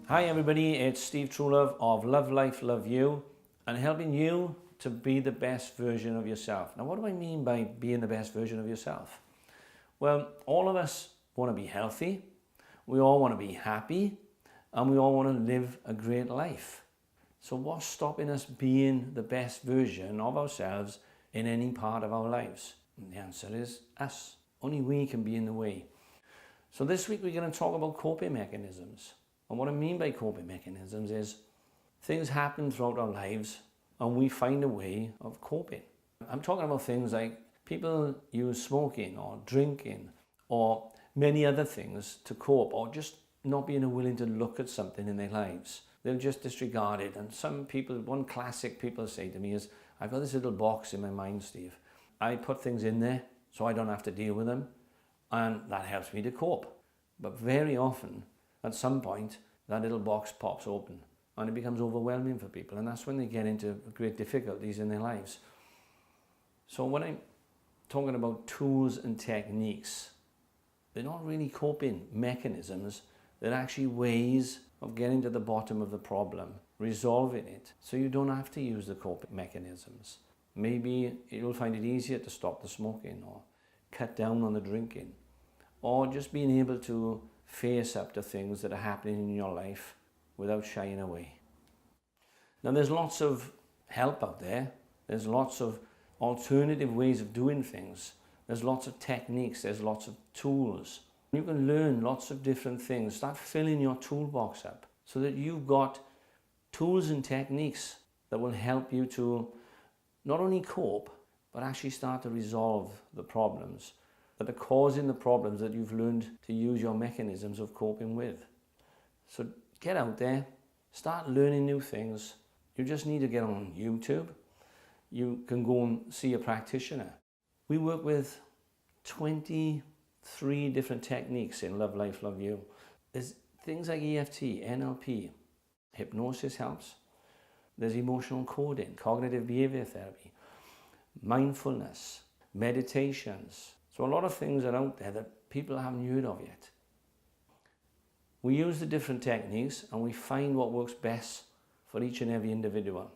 Hi everybody, it's Steve Truelove of Love Life, Love You, and helping you to be the best version of yourself. Now what do I mean by being the best version of yourself? Well, all of us want to be healthy, we all want to be happy, and we all want to live a great life. So what's stopping us being the best version of ourselves in any part of our lives? And the answer is us. Only we can be in the way. So this week we're going to talk about coping mechanisms. And what I mean by coping mechanisms is things happen throughout our lives and we find a way of coping. I'm talking about things like people use smoking or drinking or many other things to cope, or just not being willing to look at something in their lives. They'll just disregard it. And some people, one classic people say to me is, I've got this little box in my mind, Steve. I put things in there so I don't have to deal with them, and that helps me to cope. But very often, at some point, that little box pops open and it becomes overwhelming for people, and that's when they get into great difficulties in their lives. So when I'm talking about tools and techniques, they're not really coping mechanisms, they're actually ways of getting to the bottom of the problem, resolving it, so you don't have to use the coping mechanisms. Maybe you'll find it easier to stop the smoking or cut down on the drinking, or just being able to face up to things that are happening in your life without shying away. Now there's lots of help out there, there's lots of alternative ways of doing things, there's lots of techniques, there's lots of tools. You can learn lots of different things. Start filling your toolbox up so that you've got tools and techniques that will help you to not only cope, but actually start to resolve the problems that are causing the problems that you've learned to use your mechanisms of coping with. So get out there, start learning new things. You just need to get on YouTube. You can go and see a practitioner. We work with 23 different techniques in Love Life, Love You. There's things like EFT, NLP, hypnosis helps. There's emotional coding, cognitive behavior therapy, mindfulness, meditations. So a lot of things are out there that people haven't heard of yet. We use the different techniques and we find what works best for each and every individual.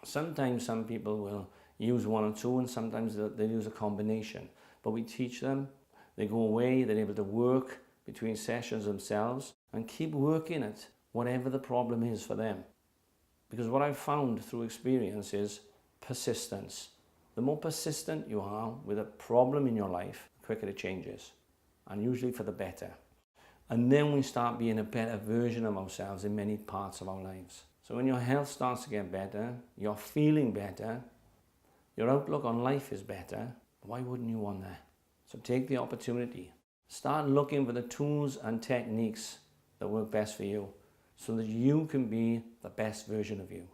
Sometimes some people will use one or two, and sometimes they'll use a combination. But we teach them, they go away, they're able to work between sessions themselves and keep working at whatever the problem is for them. Because what I've found through experience is persistence. The more persistent you are with a problem in your life, the quicker it changes, and usually for the better. And then we start being a better version of ourselves in many parts of our lives. So when your health starts to get better, you're feeling better, your outlook on life is better, why wouldn't you want that? So take the opportunity. Start looking for the tools and techniques that work best for you so that you can be the best version of you.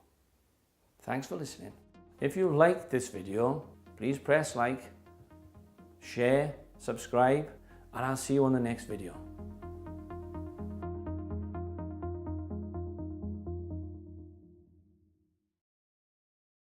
Thanks for listening. If you liked this video, please press like, share, subscribe, and I'll see you on the next video.